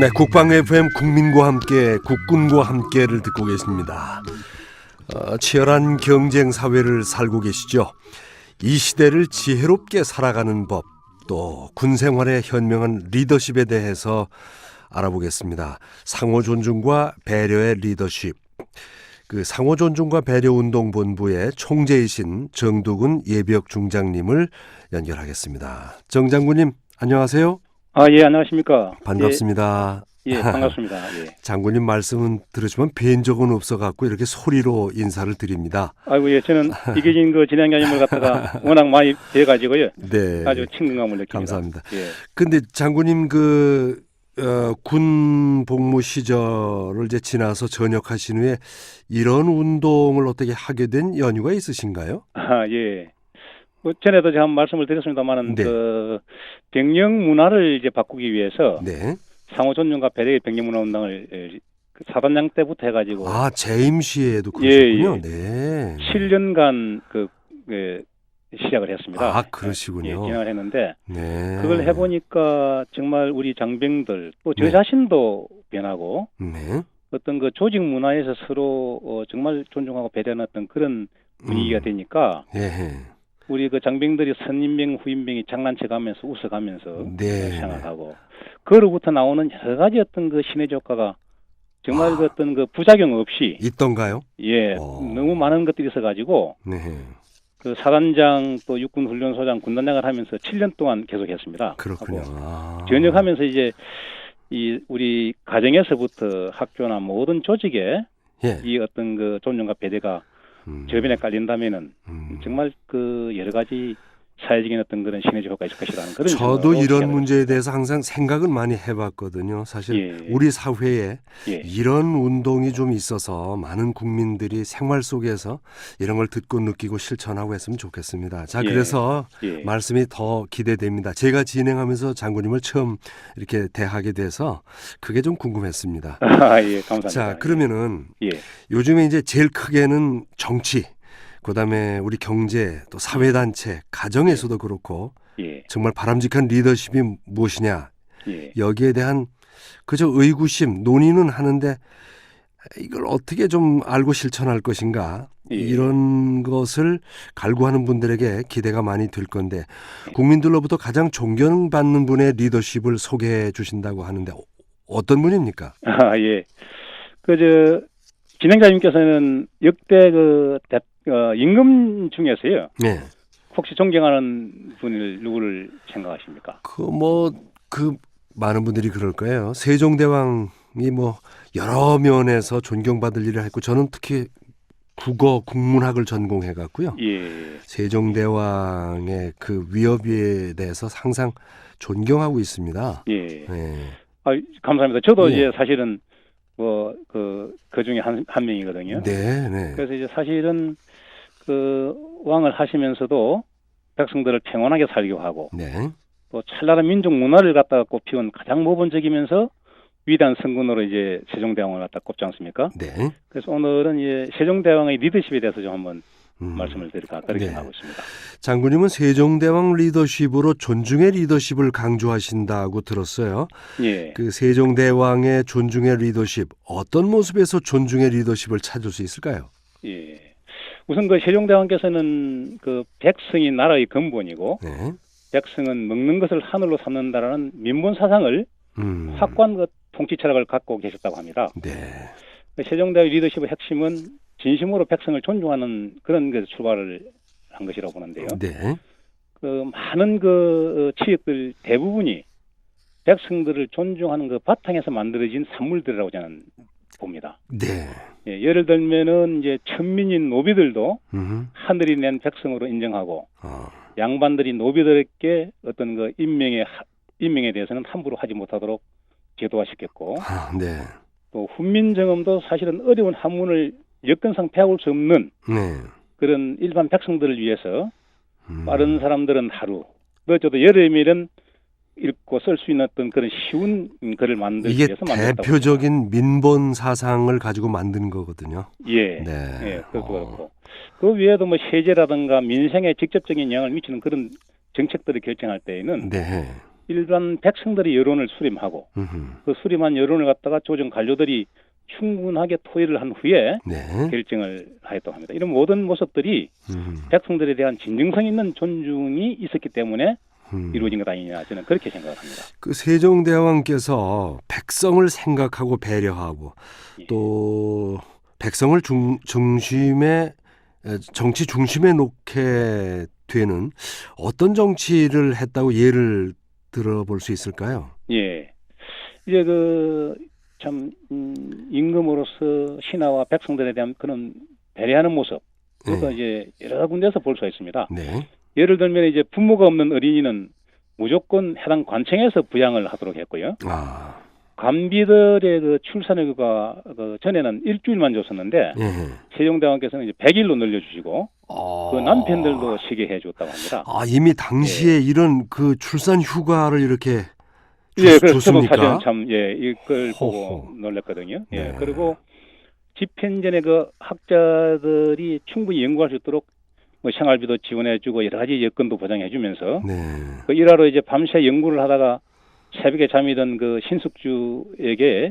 네, 국방 FM 국민과 함께 국군과 함께를 듣고 계십니다. 치열한 경쟁 사회를 살고 계시죠. 이 시대를 지혜롭게 살아가는 법, 또 군 생활의 현명한 리더십에 대해서 알아보겠습니다. 상호 존중과 배려의 리더십. 그 상호 존중과 배려 운동 본부의 총재이신 정두근 예비역 중장님을 연결하겠습니다. 정 장군님, 안녕하세요. 예, 안녕하십니까. 반갑습니다. 예, 반갑습니다. 예. 장군님 말씀은 들으시면 뵌 적은 없어갖고 이렇게 소리로 인사를 드립니다. 아이고, 예, 저는 이계진 그 진행자님을 갖다가 워낙 많이 뵈가지고요. 네. 아주 친근감을 느낍니다. 감사합니다. 예. 근데 장군님 군 복무 시절을 이제 지나서 전역하신 후에 이런 운동을 어떻게 하게 된 연유가 있으신가요? 예. 뭐 전에도 제가 말씀을 드렸습니다만은 네. 그 병영 문화를 이제 바꾸기 위해서 네. 상호 존중과 배려의 병영 문화 운동을 그 사단장 때부터 해가지고 재임 시에도 그러셨군요. 예. 네. 7년간 시작을 했습니다. 그러시군요. 예, 진행을 했는데 네. 그걸 해보니까 정말 우리 장병들 또 저 네. 자신도 변하고 네. 어떤 그 조직 문화에서 서로 정말 존중하고 배려하는 어떤 그런 분위기가 되니까 예. 우리 그 장병들이 선임병 후임병이 장난쳐가면서 웃어가면서 네. 생각하고 그로부터 나오는 여러 가지 어떤 그 신의 효과가 정말 그 어떤 그 부작용 없이 있던가요? 예 너무 많은 것들이 있어가지고 네. 그 사단장 또 육군훈련소장 군단장을 하면서 7년 동안 계속했습니다. 그렇군요. 전역하면서 이제 이 우리 가정에서부터 학교나 모든 조직에 예. 이 어떤 그 존중과 배려가 저변에 깔린다면은 정말 그 여러 가지 사회적인 어떤 그런 시너지 효과가 있을 것이라는 그런. 저도 이런 문제에 대해서 항상 생각은 많이 해봤거든요. 사실 예. 우리 사회에 예. 이런 운동이 좀 있어서 많은 국민들이 생활 속에서 이런 걸 듣고 느끼고 실천하고 했으면 좋겠습니다. 자, 예. 그래서 예. 말씀이 더 기대됩니다. 제가 진행하면서 장군님을 처음 이렇게 대하게 돼서 그게 좀 궁금했습니다. 예, 감사합니다. 자, 그러면은 예. 요즘에 이제 제일 크게는 정치, 그다음에 우리 경제, 또 사회단체, 가정에서도 그렇고 예. 정말 바람직한 리더십이 무엇이냐, 예. 여기에 대한 그저 의구심, 논의는 하는데 이걸 어떻게 좀 알고 실천할 것인가, 예. 이런 것을 갈구하는 분들에게 기대가 많이 될 건데 국민들로부터 가장 존경받는 분의 리더십을 소개해 주신다고 하는데 어떤 분입니까? 예. 진행자님께서는 역대 임금 중에서요. 네. 혹시 존경하는 분을 누구를 생각하십니까? 많은 분들이 그럴 거예요. 세종대왕이 여러 면에서 존경받을 일을 했고 저는 특히 국문학을 전공해 갔고요. 예. 세종대왕의 그 위협에 대해서 항상 존경하고 있습니다. 예. 네. 감사합니다. 저도 예. 이제 사실은 그 중에 한 명이거든요. 네, 네. 그래서 이제 사실은 그 왕을 하시면서도 백성들을 평온하게 살기도 하고 네. 또 찬란한 민족 문화를 갖다가 꼽히는 가장 모범적이면서 위대한 성군으로 이제 세종대왕을 갖다 꼽지 않습니까? 네. 그래서 오늘은 이제 세종대왕의 리더십에 대해서 좀 한번 말씀을 드릴까 그렇게 네. 생각하고 있습니다. 장군님은 세종대왕 리더십으로 존중의 리더십을 강조하신다고 들었어요. 예. 그 세종대왕의 존중의 리더십, 어떤 모습에서 존중의 리더십을 찾을 수 있을까요? 예. 우선 그 세종대왕께서는 그 백성이 나라의 근본이고 네. 백성은 먹는 것을 하늘로 삼는다라는 민본 사상을 확고한 그 통치 철학을 갖고 계셨다고 합니다. 네. 세종대왕의 리더십의 핵심은 진심으로 백성을 존중하는 그런 그 출발을 한 것이라고 보는데요. 네. 그 많은 그 치역들 대부분이 백성들을 존중하는 그 바탕에서 만들어진 산물들이라고 저는 봅니다. 네. 예, 예를 들면은 이제 천민인 노비들도 하늘이 낸 백성으로 인정하고 양반들이 노비들에게 어떤 그 임명에 대해서는 함부로 하지 못하도록 제도화시켰고 네. 또 훈민정음도 사실은 어려운 한문을 여건상 배울 수 없는 네. 그런 일반 백성들을 위해서 빠른 사람들은 하루, 늦어도 열흘이면 읽고 쓸 수 있는 어떤 그런 쉬운 글을 만들기 이게 위해서 만들었다고 대표적인 민본 사상을 가지고 만든 거거든요. 예, 네. 예, 그것도 그렇고 그 외에도 뭐 세제라든가 민생에 직접적인 영향을 미치는 그런 정책들을 결정할 때에는 네. 일반 백성들이 여론을 수렴하고 그 수렴한 여론을 갖다가 조정 관료들이 충분하게 토의를 한 후에 네. 결정을 하였다고 합니다. 이런 모든 모습들이 백성들에 대한 진정성 있는 존중이 있었기 때문에 이루어진 것 아니냐 저는 그렇게 생각을 합니다. 그 세종대왕께서 백성을 생각하고 배려하고 예. 또 백성을 중심에 정치 중심에 놓게 되는 어떤 정치를 했다고 예를 들어볼 수 있을까요? 예, 이제 참 임금으로서 신하와 백성들에 대한 그런 배려하는 모습, 그것도 이제 여러 군데서 볼 수가 있습니다. 네. 예를 들면 이제 부모가 없는 어린이는 무조건 해당 관청에서 부양을 하도록 했고요. 아, 간비들의 그 출산휴가 전에는 일주일만 줬었는데 세종대왕께서는 이제 100일로 늘려주시고 그 남편들도 쉬게 해줬다고 합니다. 아, 이미 당시에 이런 그 출산 휴가를 이렇게 예, 그래서 저도 줬습니까? 사실은 참 이걸 보고 호호. 놀랐거든요. 네. 예, 그리고 집행전에 그 학자들이 충분히 연구할 수 있도록 뭐 생활비도 지원해주고 여러 가지 여건도 보장해주면서 네. 그 일화로 이제 밤새 연구를 하다가 새벽에 잠이 든 그 신숙주에게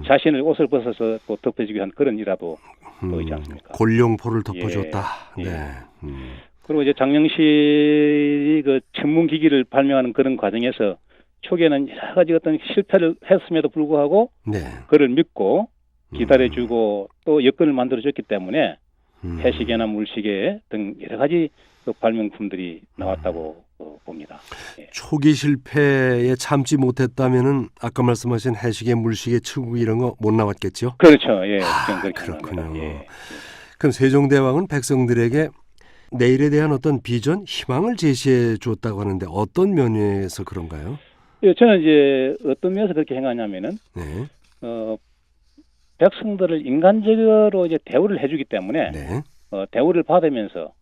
자신을 옷을 벗어서 또 덮어주기 위한 그런 일화도 또 있지 않습니까? 골룡포를 덮어줬다. 예. 네. 그리고 이제 장영실이 그 천문기기를 발명하는 그런 과정에서 초기에는 여러 가지 어떤 실패를 했음에도 불구하고 네. 그를 믿고 기다려주고 또 여건을 만들어줬기 때문에 해시계나 물시계 등 여러 가지 그 발명품들이 나왔다고 봅니다. 예. 초기 실패에 참지 못했다면은 아까 말씀하신 해시계, 물시계, 치국 이런 거 못 나왔겠죠? 그렇죠. 예. 저는 그렇게 그렇군요. 생각합니다. 예. 그럼 세종대왕은 백성들에게 내일에 대한 어떤 비전, 희망을 제시해 줬다고 하는데 어떤 면에서 그런가요? 예, 저는 이제 어떤 면에서 그렇게 생각하냐면은 네. 백성들을 인간적으로 이제 대우를 해주기 때문에 네. 대우를 받으면서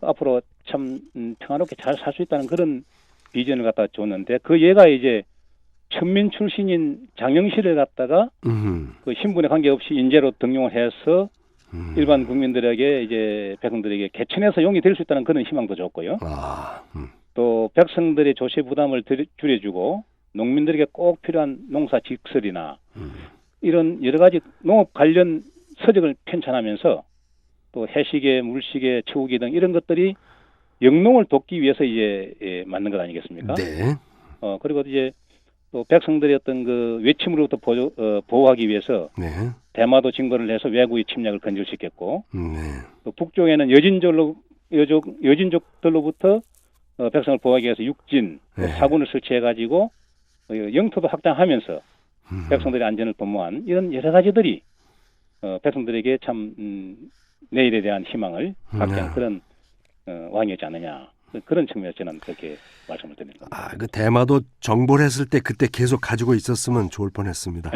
앞으로 참 평화롭게 잘 살 수 있다는 그런 비전을 갖다 줬는데 그 얘가 이제 천민 출신인 장영실을 갖다가 그 신분에 관계없이 인재로 등용을 해서 일반 국민들에게 이제 백성들에게 개천에서 용이 될 수 있다는 그런 희망도 줬고요. 또 백성들의 조세 부담을 줄여주고 농민들에게 꼭 필요한 농사 직설이나 이런 여러 가지 농업 관련 서적을 편찬하면서 또 해시계, 물시계, 치우기 등 이런 것들이 영농을 돕기 위해서 이제 만든 것 아니겠습니까? 네. 그리고 이제 또 백성들의 어떤 그 외침으로부터 보호하기 위해서 네. 대마도 징벌을 해서 외국의 침략을 근절시켰고 네. 또 북쪽에는 여진족들로부터 백성을 보호하기 위해서 육진, 사군을 설치해가지고 영토도 확장하면서 백성들의 안전을 도모한 이런 여러 가지들이 백성들에게 참 내일에 대한 희망을 갖게 한 그런 왕이었지 않느냐. 그런 측면에서 저는 그렇게 말씀을 드리는 겁니다. 아, 그 대마도 정벌했을 때 그때 계속 가지고 있었으면 좋을 뻔했습니다.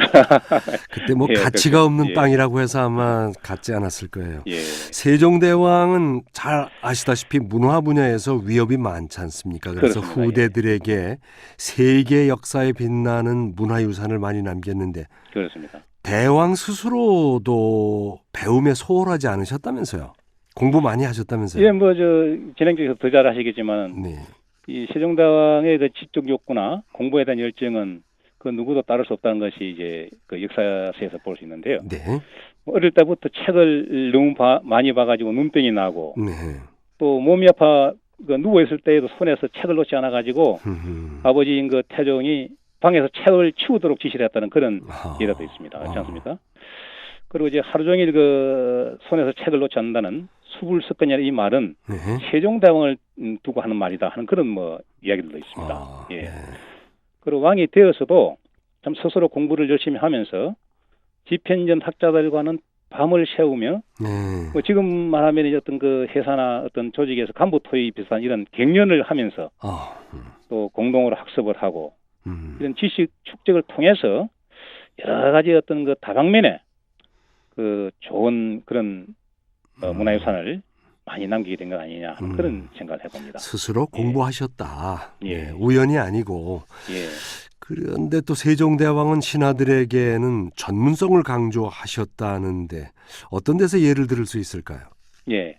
그때 뭐 예, 가치가 그렇죠. 없는 예. 땅이라고 해서 아마 갖지 않았을 거예요. 예. 세종대왕은 잘 아시다시피 문화 분야에서 위협이 많지 않습니까? 그래서 그렇습니다. 후대들에게 세계 역사에 빛나는 문화유산을 많이 남겼는데 그렇습니다. 대왕 스스로도 배움에 소홀하지 않으셨다면서요? 공부 많이 하셨다면서요? 예, 진행자께서 더 잘 아시겠지만 네. 이 세종대왕의 그 지적 욕구나 공부에 대한 열정은 그 누구도 따를 수 없다는 것이 이제 그 역사서에서 볼 수 있는데요. 네. 어릴 때부터 책을 너무 많이 봐가지고 눈병이 나고 네. 또 몸이 아파 누워 있을 때에도 손에서 책을 놓지 않아가지고 아버지인 그 태종이 방에서 책을 치우도록 지시를 했다는 그런 예라도 있습니다. 그렇지 않습니까? 그리고 이제 하루 종일 그 손에서 책을 놓지 않는다는 수불석권이라는 이 말은 세종대왕을 두고 하는 말이다 하는 그런 이야기들도 있습니다. 예. 그리고 왕이 되어서도 참 스스로 공부를 열심히 하면서 집현전 학자들과는 밤을 새우며 지금 말하면 어떤 그 회사나 어떤 조직에서 간부 토의 비슷한 이런 갱년을 하면서 또 공동으로 학습을 하고 이런 지식 축적을 통해서 여러 가지 어떤 그 다방면에 그 좋은 그런 문화유산을 많이 남기게 된 것 아니냐 하는 그런 생각을 해봅니다. 스스로 공부하셨다. 예. 우연이 아니고. 예. 그런데 또 세종대왕은 신하들에게는 전문성을 강조하셨다는데 어떤 데서 예를 들을 수 있을까요? 예.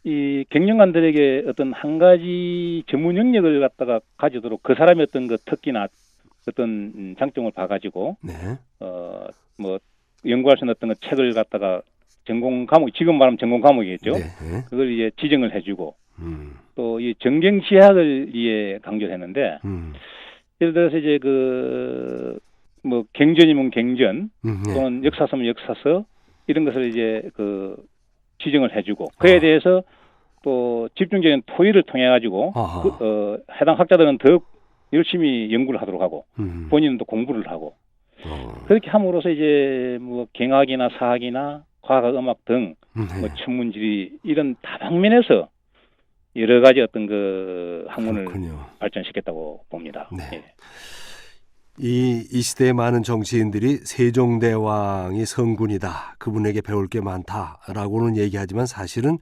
이 경영관들에게 어떤 한 가지 전문 영역을 갖다가 가지도록 그 사람의 어떤 그 특기나 어떤 장점을 봐가지고 네. 뭐 연구할 수 있는 어떤 그 책을 갖다가 전공 과목, 지금 말하면 전공 과목이겠죠. 네. 그걸 이제 지정을 해주고 또 이 정경지학을 이해 강조를 했는데 예를 들어서 이제 그 뭐 경전이면 경전 네. 또는 역사서면 역사서 이런 것을 이제 그 지정을 해주고 그에 대해서 또 집중적인 토의를 통해 가지고 해당 학자들은 더욱 열심히 연구를 하도록 하고 본인은 또 공부를 하고 그렇게 함으로써 이제 뭐 경학이나 사학이나 과학, 음악 등 뭐 천문지리 이런 다방면에서 여러 가지 어떤 그 학문을 그렇군요. 발전시켰다고 봅니다. 네. 예. 이 시대의 많은 정치인들이 세종대왕이 성군이다. 그분에게 배울 게 많다라고는 얘기하지만 사실은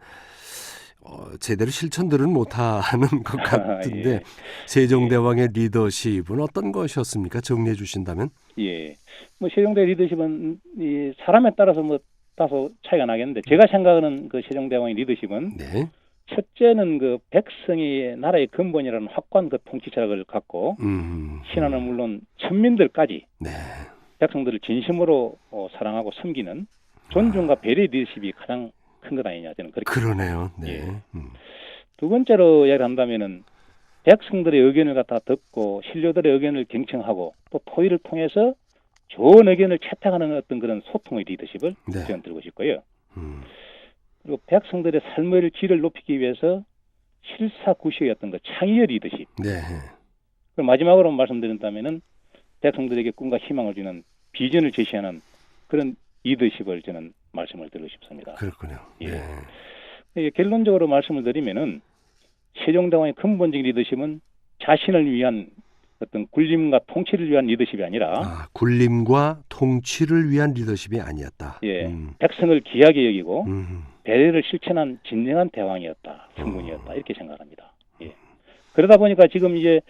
제대로 실천들은 못하는 것 같은데 예. 세종대왕의 리더십은 어떤 것이었습니까? 정리해 주신다면? 예. 뭐 세종대 리더십은 이 사람에 따라서 뭐 다소 차이가 나겠는데 제가 생각하는 그 세종대왕의 리더십은 네. 첫째는 그 백성이 나라의 근본이라는 확고한 그 통치 철학을 갖고 신하는 물론 천민들까지 네. 백성들을 진심으로 사랑하고 섬기는 존중과 배려의 리더십이 가장 큰 것 아니냐 저는 그렇게 그러네요. 네. 예. 두 번째로 이야기를 한다면은 백성들의 의견을 갖다 듣고 신료들의 의견을 경청하고 또 토의를 통해서 좋은 의견을 채택하는 어떤 그런 소통의 리더십을 네. 저는 들고 싶고요. 그리고 백성들의 삶의 질을 높이기 위해서 실사구시의 어떤 그 창의의 리더십. 네. 그리고 마지막으로 말씀드린다면은 백성들에게 꿈과 희망을 주는 비전을 제시하는 그런 리더십을 저는 말씀을 드리고 싶습니다. 그렇군요. 예. 네. 예, 결론적으로 말씀을 드리면은 세종대왕의 근본적인 리더십은 자신을 위한 어떤 군림과 통치를 위한 리더십이 아니라 군림과 통치를 위한 리더십이 아니었다. 예, 백성을 귀하게 여기고 배려를 실천한 진정한 대왕이었다, 성군이었다 이렇게 생각합니다. 예. 그러다 보니까 지금 이제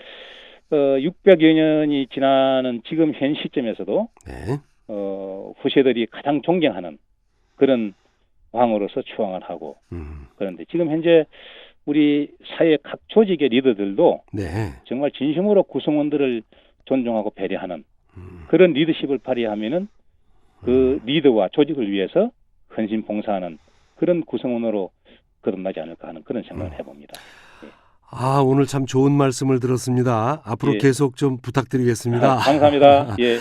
600여 년이 지나는 지금 현 시점에서도 네. 후세들이 가장 존경하는 그런 왕으로서 추앙을 하고 그런데 지금 현재 우리 사회 각 조직의 리더들도 네. 정말 진심으로 구성원들을 존중하고 배려하는 그런 리더십을 발휘하면은 그 리더와 조직을 위해서 헌신 봉사하는 그런 구성원으로 거듭나지 않을까 하는 그런 생각을 해봅니다. 예. 오늘 참 좋은 말씀을 들었습니다. 앞으로 예. 계속 좀 부탁드리겠습니다. 감사합니다. 예.